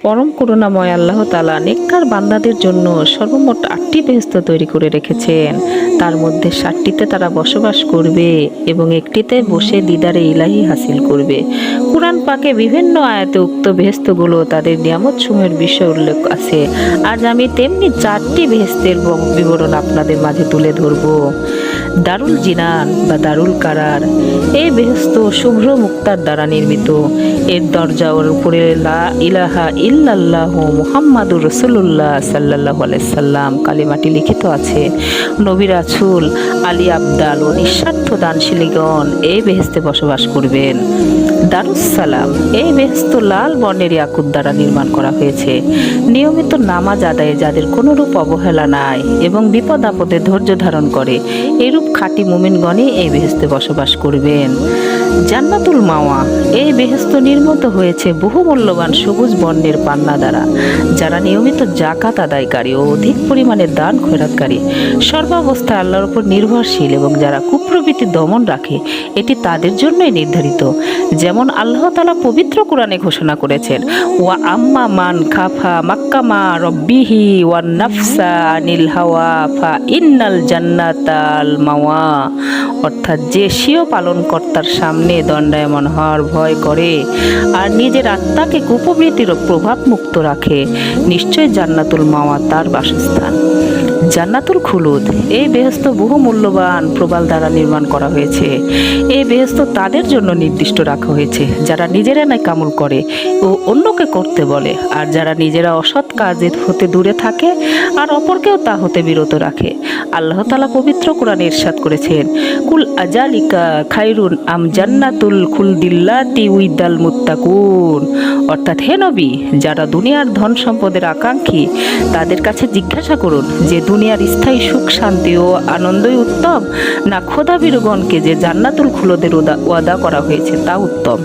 পরম করুণাময় আল্লাহ তাআলা নেককার বান্দাদের জন্য সর্বমোট 8টি বেহেশত তৈরি করে রেখেছেন। তার মধ্যে 7টিতে তারা বসবাস করবে এবং একটিতে বসে দিদারে ইলাহি হাসিল করবে। কুরআন পাকে বিভিন্ন আয়াতে উক্ত বেহেশতগুলো তাদের নিয়ামতসমূহের বিষয়ে উল্লেখ আছে। আজ আমি তেমনি 4টি বেহেশতের বিবরণ আপনাদের মাঝে তুলে ধরব। দারুল জিনান বা দারুল কারার, এই বেহেশত শুভ্র মুক্তার দ্বারা নির্মিত। এর দরজার উপরে লা ইলাহা ইল্লাল্লাহ মুহাম্মাদুর রাসূলুল্লাহ সাল্লাল্লাহু আলাইহি সাল্লাম কালিমাটি লিখিত আছে। নবী রাসূল, আলী আবদাল ও নিঃস্বার্থ দানশীলগণ এই বেহেশতে বসবাস করবেন। দারুস সালাম, এই বেহেশত লাল বর্ণের ইয়াকুত দ্বারা নির্মাণ করা হয়েছে। নিয়মিত নামাজ আদায়ে যাদের কোনরূপ অবহেলা নাই এবং বিপদ আপদে ধৈর্য ধারণ করে, এরূপ খাঁটি মুমিনগণই এই বেহেশতে বসবাস করবেন। জান্নাতুল মাওয়া, এই বেহেশত নির্মিত হয়েছে বহু মূল্যবান সবুজ বর্ণের পান্না দ্বারা। যারা নিয়মিত জাকাত আদায়কারী ও অধিক পরিমাণে দান খয়রাতকারী, সর্বাবস্থায় আল্লাহর উপর নির্ভরশীল এবং যারা কুপ্রবৃত্তি দমন রাখে, এটি তাদের জন্যই নির্ধারিত। যেমন আল্লাহ তাআলা পবিত্র কোরআনে ঘোষণা করেছেন, ওয়া আম্মা মান খাফা মাক্কামা রব্বিহি ওয়ান নাফসা আনিল হাওয়া ফা ইন্নাল জান্নাতাল মাওয়া। অর্থাৎ যে স্বীয় পালনকর্তার সামনে দণ্ডায়মান হওয়ার ভয় করে আর নিজের আত্মাকে কুপ্রবৃত্তির প্রভাব মুক্ত রাখে, নিশ্চয় জান্নাতুল মাওয়া তার বাসস্থান। জান্নাতুল খুলুদ, এই বেহেশত বহু মূল্যবান প্রবাল দ্বারা নির্মাণ করা হয়েছে। এই বেহেশত তাদের জন্য নির্দিষ্ট রাখা হয়েছে যারা নিজেরা নেকামল করে ও অন্যকে করতে বলে, আর যারা নিজেরা অসৎ কাজ হতে দূরে থাকে আর অপরকেও তা হতে বিরত রাখে। আল্লাহ তাআলা পবিত্র কোরআনে ইরশাদ করেছেন, কুল আজালিকা খায়রুন আম জান্নাতুল খুলদিল্লাতি উইদাল মুত্তাকুন। অর্থাৎ হে নবী, যারা দুনিয়ার ধন সম্পদের আকাঙ্ক্ষী তাদের কাছে জিজ্ঞাসা করুন যে দুনিয়ার স্থায়ী সুখ শান্তি ও আনন্দই উত্তম, না খোদাভীরুগণকে যে জান্নাতুল খুলদের ওয়াদা করা হয়েছে তা উত্তম।